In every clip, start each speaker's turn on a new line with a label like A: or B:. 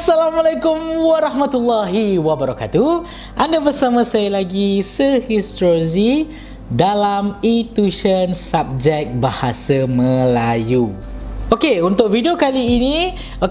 A: Assalamualaikum warahmatullahi wabarakatuh. Anda bersama saya lagi Sehistrozi dalam e-tuition subjek Bahasa Melayu. Okey, untuk video kali ini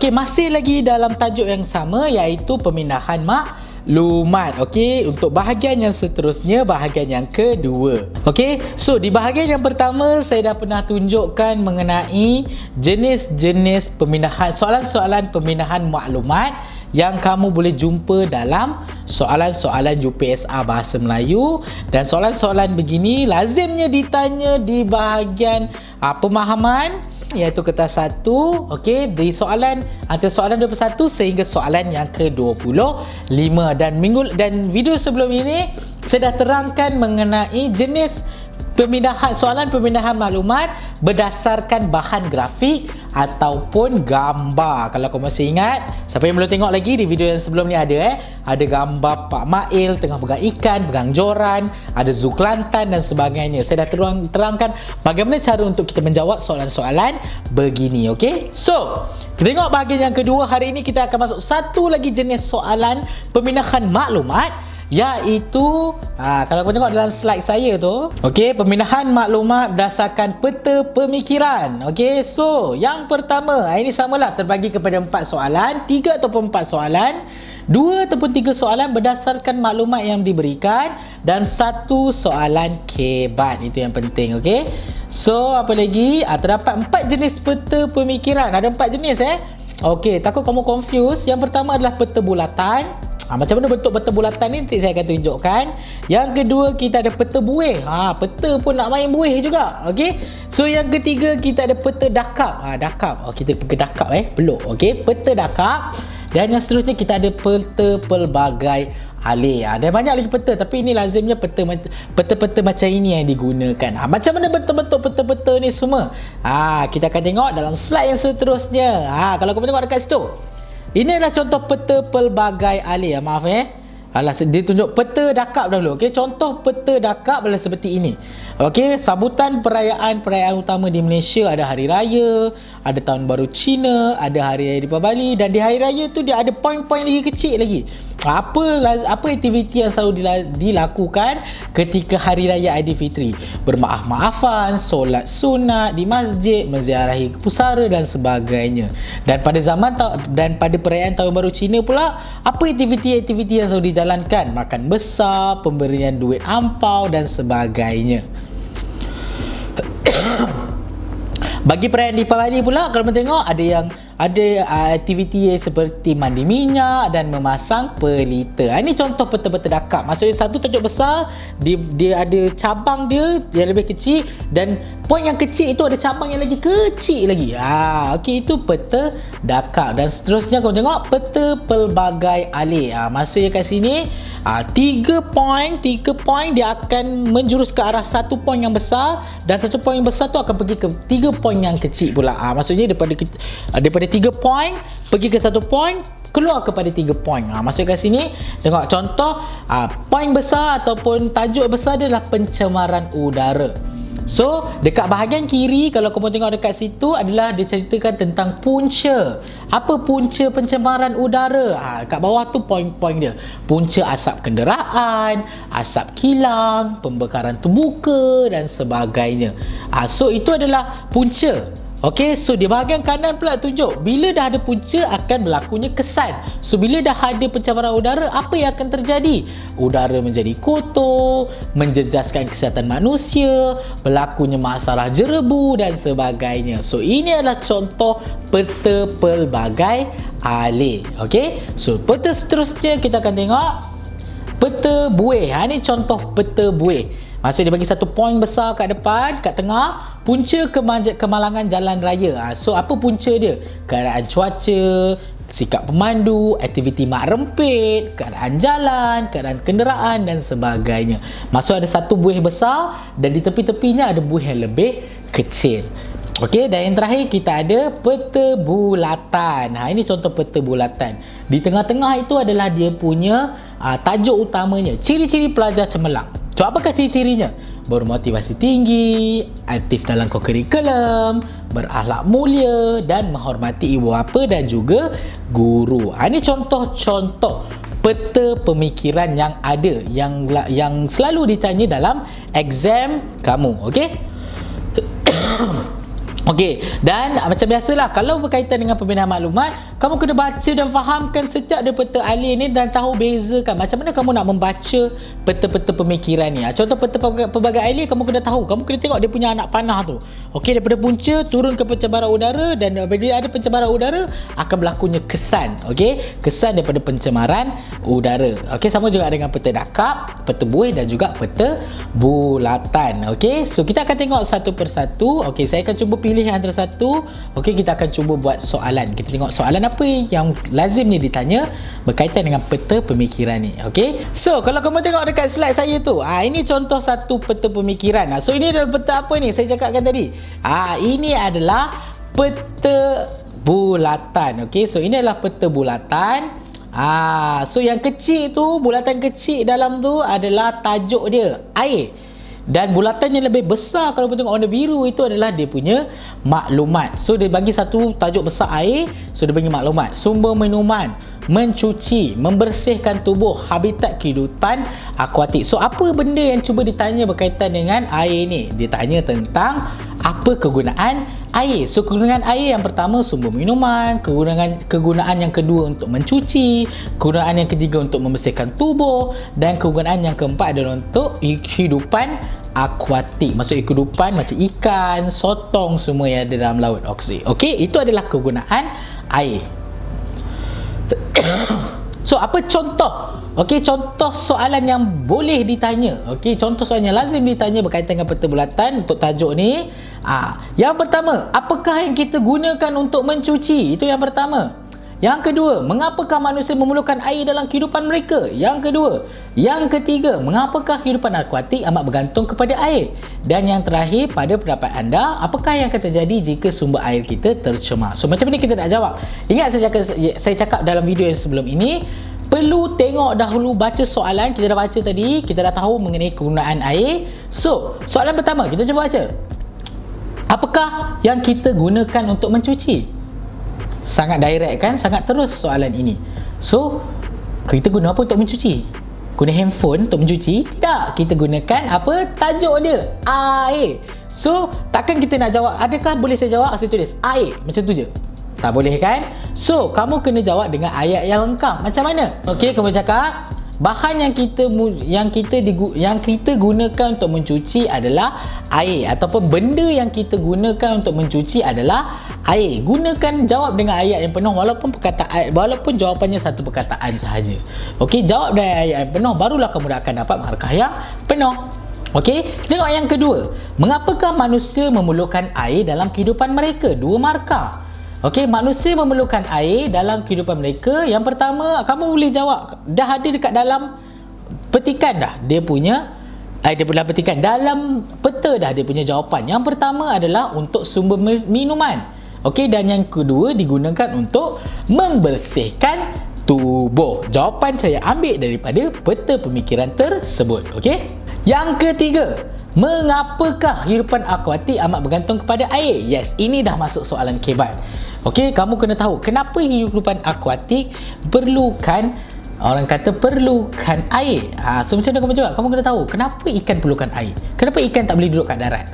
A: masih lagi dalam tajuk yang sama, iaitu pemindahan maklumat. Okey, untuk bahagian yang seterusnya, bahagian yang kedua. Okey, so di bahagian yang pertama saya dah pernah tunjukkan mengenai jenis-jenis pemindahan, soalan-soalan pemindahan maklumat yang kamu boleh jumpa dalam soalan-soalan UPSR Bahasa Melayu. Dan soalan-soalan begini lazimnya ditanya di bahagian pemahaman, iaitu kertas 1, okey, di soalan antara soalan 21 sehingga soalan yang ke-25. Dan video sebelum ini saya dah terangkan mengenai jenis pemindahan, soalan pemindahan maklumat berdasarkan bahan grafik ataupun gambar. Kalau kau masih ingat, siapa yang belum tengok lagi, di video yang sebelum ni ada gambar Pak Mail tengah pegang ikan, pegang joran, ada zoo Kelantan dan sebagainya. Saya dah terangkan bagaimana cara untuk kita menjawab soalan-soalan begini. Okey, so kita tengok bahagian yang kedua. Hari ini kita akan masuk satu lagi jenis soalan pemindahan maklumat, iaitu kalau kau tengok dalam slide saya tu, okey, pemindahan maklumat berdasarkan peta pemikiran. Okey, so yang pertama, ini samalah, terbagi kepada 4 soalan, 3 ataupun 4 soalan, 2 ataupun 3 soalan berdasarkan maklumat yang diberikan, dan 1 soalan kebat. Itu yang penting. Okey, so apa lagi, terdapat 4 jenis peta pemikiran. Ada 4 jenis. Okey, takut kamu confuse. Yang pertama adalah peta bulatan. Macam mana bentuk peta bulatan ni nanti saya akan tunjukkan. Yang kedua, kita ada peta buih. Peta pun nak main buih juga. Okey, so yang ketiga kita ada peta dakap. Dakap, kita pergi dakap peluk. Okey, peta dakap. Dan yang seterusnya kita ada peta pelbagai alih. Ada banyak lagi peta, tapi ini lazimnya peta-peta macam ini yang digunakan. Macam mana bentuk-bentuk peta-peta ni semua, kita akan tengok dalam slide yang seterusnya. Kalau kau tengok dekat situ, ini adalah contoh peta pelbagai alih. Dia tunjuk peta dakap dahulu. Okey, contoh peta dakap adalah seperti ini. Okey, sambutan perayaan utama di Malaysia, ada hari raya, ada tahun baru Cina, ada hari raya di Bali, dan di hari raya tu dia ada poin-poin lagi kecil lagi. Apa aktiviti yang selalu dilakukan ketika hari raya Aidilfitri? Bermaaf-maafan, solat sunat di masjid, menziarahi pusara dan sebagainya. Dan pada perayaan tahun baru Cina pula, apa aktiviti-aktiviti yang selalu dijalankan? Makan besar, pemberian duit ampau dan sebagainya. Bagi perayaan Deepavali pula, kalau kita tengok ada aktiviti seperti mandi minyak dan memasang pelita. Ini contoh peta-peta dakap. Maksudnya satu tajuk besar, dia ada cabang dia yang lebih kecil, dan poin yang kecil itu ada cabang yang lagi kecil lagi. Okey, itu peta dakap. Dan seterusnya kau tengok peta pelbagai alih. Maksudnya kat sini 3 poin dia akan menjurus ke arah 1 poin yang besar, dan 1 poin yang besar tu akan pergi ke 3 poin yang kecil pula. Maksudnya daripada 3 poin pergi ke 1 poin, keluar kepada 3 poin. Maksudnya kat sini tengok contoh, poin besar ataupun tajuk besar dia adalah pencemaran udara. So dekat bahagian kiri, kalau kamu tengok dekat situ, adalah diceritakan tentang punca. Apa punca pencemaran udara? Kat bawah tu poin-poin dia. Punca asap kenderaan, asap kilang, pembakaran terbuka dan sebagainya. So itu adalah punca. Okey, so di bahagian kanan pula tunjuk bila dah ada punca akan berlakunya kesan. So bila dah ada pencemaran udara, apa yang akan terjadi? Udara menjadi kotor, menjejaskan kesihatan manusia, berlakunya masalah jerebu dan sebagainya. So ini adalah contoh peta pelbagai alih. Okey, so peta seterusnya kita akan tengok peta buih. Ini contoh peta buih. Maksudnya dia bagi 1 poin besar kat depan, kat tengah, punca kemalangan jalan raya. So apa punca dia? Keadaan cuaca, sikap pemandu, aktiviti mak rempit, keadaan jalan, keadaan kenderaan dan sebagainya. Maksud ada 1 buih besar dan di tepi-tepinya ada buih yang lebih kecil. Okey, dan yang terakhir kita ada peta bulatan. Ini contoh peta bulatan. Di tengah-tengah itu adalah dia punya tajuk utamanya, ciri-ciri pelajar cemerlang. So, apakah ciri-cirinya? Bermotivasi tinggi, aktif dalam kokurikulum, berakhlak mulia dan menghormati ibu bapa dan juga guru. Ini contoh-contoh peta pemikiran yang ada, yang selalu ditanya dalam exam kamu. Okey? Okey, dan macam biasalah, kalau berkaitan dengan pembinaan maklumat, kamu kena baca dan fahamkan setiap daripada alih ni dan tahu bezakan macam mana kamu nak membaca peta-peta pemikiran ni. Contoh peta pelbagai alih, kamu kena tahu, kamu kena tengok dia punya anak panah tu. Okey, daripada punca turun ke pencemaran udara, dan apabila ada pencemaran udara akan berlakunya kesan. Okey, kesan daripada pencemaran udara. Okey, sama juga dengan peta dakap, peta buih dan juga peta bulatan. Okey, so kita akan tengok satu persatu. Okey, saya akan cuba pilih antara satu. Okey, kita akan cuba buat soalan. Kita tengok soalan apa yang lazimnya ditanya berkaitan dengan peta pemikiran ni. Okey, so kalau kamu tengok dekat slide saya tu, ini contoh satu peta pemikiran. So ini adalah peta apa ni saya cakapkan tadi. Ini adalah peta bulatan. Okey, so ini adalah peta bulatan. So yang kecil tu, bulatan kecil dalam tu adalah tajuk dia air. Dan bulatan yang lebih besar, kalau kita tengok warna biru, itu adalah dia punya maklumat. So dia bagi satu tajuk besar air, so dia bagi maklumat, sumber minuman, mencuci, membersihkan tubuh, habitat kehidupan akuatik. So apa benda yang cuba ditanya berkaitan dengan air ni? Dia tanya tentang apa kegunaan air. So kegunaan air yang pertama sumber minuman, kegunaan yang kedua untuk mencuci, kegunaan yang ketiga untuk membersihkan tubuh, dan kegunaan yang keempat adalah untuk kehidupan akuatik. Maksud kehidupan macam ikan, sotong, semua yang ada dalam laut. Okey, itu adalah kegunaan air. So apa contoh? Okey, contoh soalan yang boleh ditanya. Okey, contoh soalan yang lazim ditanya berkaitan dengan peta bulatan untuk tajuk ni. Yang pertama, apakah yang kita gunakan untuk mencuci? Itu yang pertama. Yang kedua, mengapakah manusia memerlukan air dalam kehidupan mereka? Yang kedua. Yang ketiga, mengapakah kehidupan akuatik amat bergantung kepada air? Dan yang terakhir, pada pendapat anda, apakah yang akan terjadi jika sumber air kita tercemar? So macam mana kita nak jawab? Ingat saya cakap dalam video yang sebelum ini, perlu tengok dahulu, baca soalan. Kita dah baca tadi, kita dah tahu mengenai kegunaan air. So soalan pertama, kita cuba baca. Apakah yang kita gunakan untuk mencuci? Sangat direct kan? Sangat terus soalan ini. So kita guna apa untuk mencuci? Guna handphone untuk mencuci? Tidak. Kita gunakan apa? Tajuk dia, air. So takkan kita nak jawab, adakah boleh saya jawab? Saya tulis air, macam tu je. Tak boleh kan? So kamu kena jawab dengan ayat yang lengkap. Macam mana? Okey, kamu cakap bahan yang kita gunakan untuk mencuci adalah air, ataupun benda yang kita gunakan untuk mencuci adalah air. Gunakan, jawab dengan ayat yang penuh, walaupun jawapannya satu perkataan sahaja. Okey, jawab dengan ayat yang penuh, barulah kamu akan dapat markah yang penuh. Okey, tengok yang kedua. Mengapakah manusia memerlukan air dalam kehidupan mereka? 2 markah. Okey, manusia memerlukan air dalam kehidupan mereka. Yang pertama, kamu boleh jawab, dah ada dekat dalam petikan dah dia punya petikan, dalam peta dah dia punya jawapan. Yang pertama adalah untuk sumber minuman. Okey, dan yang kedua digunakan untuk membersihkan tubuh. Jawapan saya ambil daripada peta pemikiran tersebut. Okey. Yang ketiga, mengapakah kehidupan akuatik amat bergantung kepada air? Yes, ini dah masuk soalan kebat. Okey, kamu kena tahu kenapa kehidupan akuatik perlukan air. So macam mana kamu jawab? Kamu kena tahu kenapa ikan perlukan air. Kenapa ikan tak boleh duduk kat darat?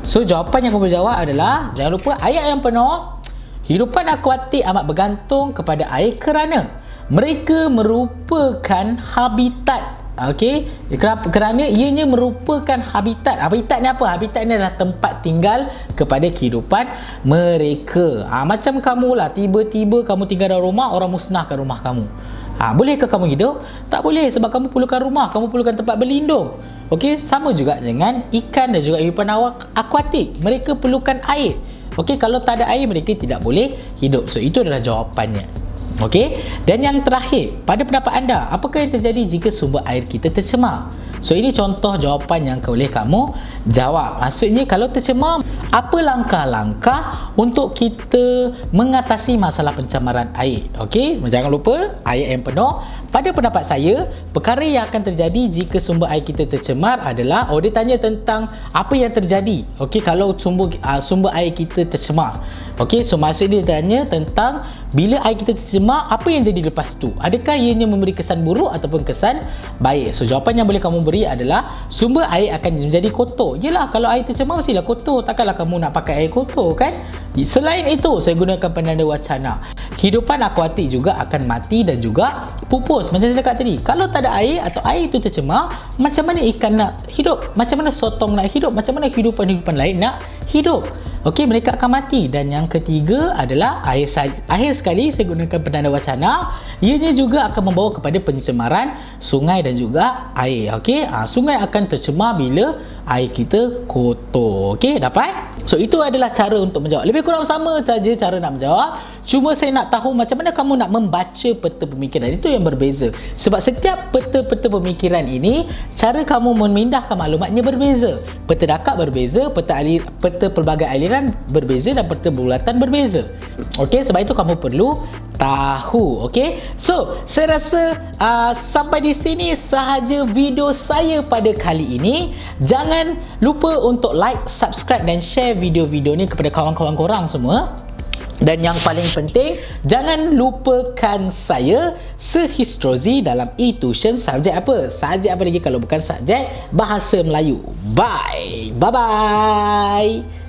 A: So jawapan yang kamu jawab adalah, jangan lupa ayat yang penuh. Kehidupan akuatik amat bergantung kepada air kerana mereka merupakan habitat. Okey, kerana ianya merupakan habitat. Habitat ni apa? Habitat ni adalah tempat tinggal kepada kehidupan mereka. Macam kamu lah, tiba-tiba kamu tinggal dalam rumah, orang musnahkan rumah kamu. Bolehkah kamu hidup? Tak boleh, sebab kamu perlukan rumah, kamu perlukan tempat berlindung. Okey, sama juga dengan ikan dan juga kehidupan akuatik. Mereka perlukan air. Okey, kalau tak ada air, mereka tidak boleh hidup. So itu adalah jawapannya. Okey, dan yang terakhir, pada pendapat anda, apakah yang terjadi jika sumber air kita tercemar? So ini contoh jawapan yang boleh kamu jawab. Maksudnya kalau tercemar, apa langkah-langkah untuk kita mengatasi masalah pencemaran air? Okey, jangan lupa ayat yang penuh. Pada pendapat saya, perkara yang akan terjadi jika sumber air kita tercemar adalah, dia tanya tentang apa yang terjadi. Okey, kalau sumber air kita tercemar. Okey, so maksud dia tanya tentang bila air kita tercemar, apa yang jadi lepas tu? Adakah ianya memberi kesan buruk ataupun kesan baik? So jawapan yang boleh kamu beri adalah sumber air akan menjadi kotor. Yelah, kalau air tercemar mestilah kotor. Takkanlah kamu nak pakai air kotor, kan? Selain itu, saya gunakan penanda wacana. Kehidupan akuatik juga akan mati dan juga pupus. Macam saya cakap tadi, kalau tak ada air atau air itu tercemar, macam mana ikan nak hidup? Macam mana sotong nak hidup? Macam mana kehidupan lain nak hidup? Okey, mereka akan mati. Dan yang ketiga adalah akhir sekali saya gunakan penanda wacana. Ianya juga akan membawa kepada pencemaran sungai dan juga air. Okey, sungai akan tercemar bila air kita kotor. Okey, dapat? So itu adalah cara untuk menjawab. Lebih kurang sama saja cara nak menjawab. Cuma saya nak tahu macam mana kamu nak membaca peta pemikiran. Itu yang berbeza. Sebab setiap peta-peta pemikiran ini, cara kamu memindahkan maklumatnya berbeza. Peta dakak berbeza, peta pelbagai aliran berbeza dan peta bulatan berbeza. Okey, sebab itu kamu perlu tahu. Okey, so saya rasa sampai di sini sahaja video saya pada kali ini. Jangan lupa untuk like, subscribe dan share video-video ni kepada kawan-kawan korang semua. Dan yang paling penting, jangan lupakan saya Sehistrozi dalam e-tuition subjek apa? Subjek apa lagi kalau bukan subjek Bahasa Melayu. Bye. Bye-bye.